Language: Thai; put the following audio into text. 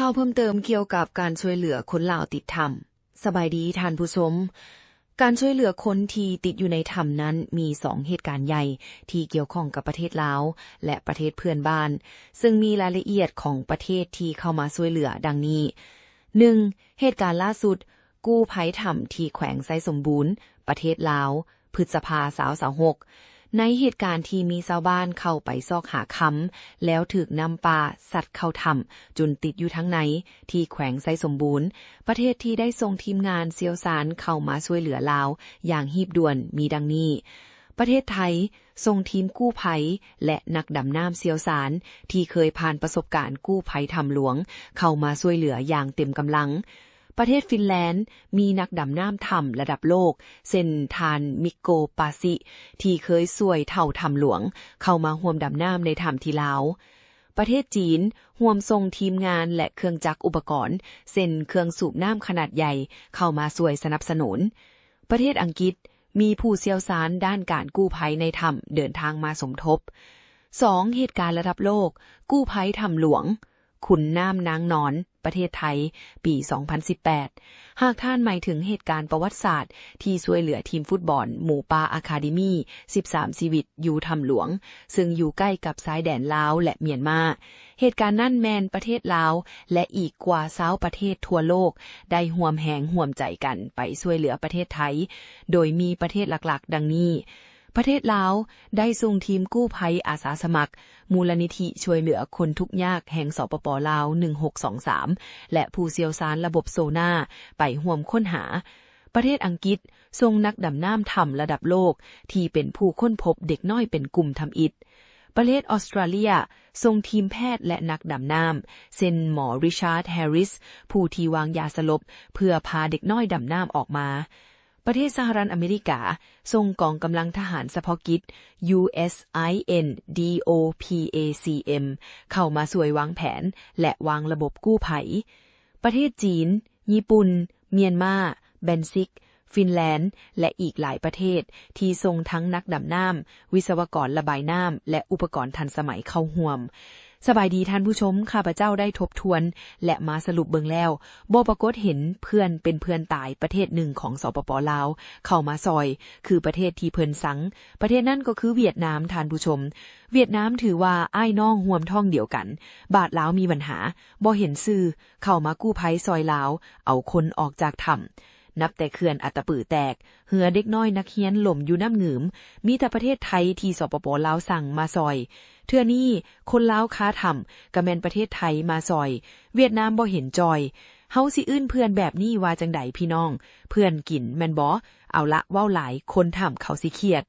ข่าวเพิ่มเติมเกี่ยวกับการช่วยเหลือคนลาวติดถ้ำสบายดีท่านผู้ชมการช่วยเหลือคนที่ติดอยู่ในถ้ำนั้นมี2เหตุการณ์ใหญ่ที่เกี่ยวข้องกับประเทศลาวและประเทศเพื่อนบ้านซึ่งมีรายละเอียดของประเทศที่เข้ามาช่วยเหลือดังนี้ 1. เหตุการณ์ล่าสุดกู้ภัยถ้ำที่แขวงไซสมบูรณ์ประเทศลาวพฤษภาคม26ในเหตุการณ์ที่มีชาวบ้านเข้าไปซอกหาคำแล้วถูกน้ำปลาสัตว์เข้าถ้ำจนติดอยู่ทั้งในที่แขวงไซสมบูรณ์ประเทศที่ได้ส่งทีมงานเชี่ยวชาญเข้ามาช่วยเหลือลาวอย่างหีบด่วนมีดังนี้ประเทศไทยส่งทีมกู้ภัยและนักดำน้ำเชี่ยวชาญที่เคยผ่านประสบการณ์กู้ภัยถ้ำหลวงเข้ามาช่วยเหลืออย่างเต็มกำลังประเทศฟินแลนด์มีนักดำน้ำถ้ำระดับโลกเช่นทานมิโกปาซิที่เคยช่วยเท่าถ้ำหลวงเข้ามาร่วมดำน้ำในถ้ำที่ลาวประเทศจีนร่วมส่งทีมงานและเครื่องจักรอุปกรณ์เช่นเครื่องสูบน้ำขนาดใหญ่เข้ามาช่วยสนับสนุนประเทศอังกฤษมีผู้เชี่ยวชาญด้านการกู้ภัยในถ้ำเดินทางมาสมทบ 2. เหตุการณ์ระดับโลกกู้ภัยถ้ำหลวงขุนน้ำนางนอนประเทศไทยปี 2018 หากท่านหมายถึงเหตุการณ์ประวัติศาสตร์ที่ช่วยเหลือทีมฟุตบอลหมูป่าอะคาเดมี่13ชีวิตอยู่ถ้ำหลวงซึ่งอยู่ใกล้กับชายแดนลาวและเมียนมาเหตุการณ์นั้นแมนประเทศลาวและอีกกว่า20ประเทศทั่วโลกได้ร่วมแรงร่วมใจกันไปช่วยเหลือประเทศไทยโดยมีประเทศหลักๆดังนี้ประเทศลาวได้ส่งทีมกู้ภัยอาสาสมัครมูลนิธิช่วยเหลือคนทุกข์ยากแห่งสปป.ลาว1623และผู้เชี่ยวชาญระบบโซน่าไปร่วมค้นหาประเทศอังกฤษส่งนักดำน้ำถ้ำระดับโลกที่เป็นผู้ค้นพบเด็กน้อยเป็นกลุ่มทำอิฐประเทศออสเตรเลียส่งทีมแพทย์และนักดำน้ำเช่นหมอริชาร์ดแฮร์ริสผู้ที่วางยาสลบเพื่อพาเด็กน้อยดำน้ำออกมาประเทศสหรัฐอเมริกาส่งกองกำลังทหารเฉพาะกิจ USINDOPACM เข้ามาช่วยวางแผนและวางระบบกู้ภัยประเทศจีนญี่ปุ่นเมียนมาเบนซิกฟินแลนด์และอีกหลายประเทศที่ส่งทั้งนักดำน้ำวิศวกรระบายน้ำและอุปกรณ์ทันสมัยเข้าร่วมสบายดีท่านผู้ชมข้าพเจ้าได้ทบทวนและมาสรุปเบิ่งแล้วบ่ปรากฏเห็นเพื่อนเป็นเพื่อนตายประเทศหนึ่งของสปป.ลาวเข้ามาซอยคือประเทศที่เพิ่นสังประเทศนั้นก็คือเวียดนามท่านผู้ชมเวียดนามถือว่าอ้ายน้องร่วมท้องเดียวกันบาดลาวมีปัญหาบ่เห็นซื่อเข้ามากู้ภัยซอยลาวเอาคนออกจากถ้ำนับแต่เขื่อนอัตตปือแตกเหือเด็กน้อยนักเรียนหล่มอยู่น้ำหงืมมีแต่ประเทศไทยที่สปป.ลาวสั่งมาซอยเทื่อนี้คนลาวค้าถ้ำก็แม่นประเทศไทยมาซอยเวียดนามบ่เห็นจอยเฮาสิอื้นเพื่อนแบบนี้ว่าจังไดพี่น้องเพื่อนกินแม่นบ่เอาละเว้าหลายคนถ้ำเขาสิเครียด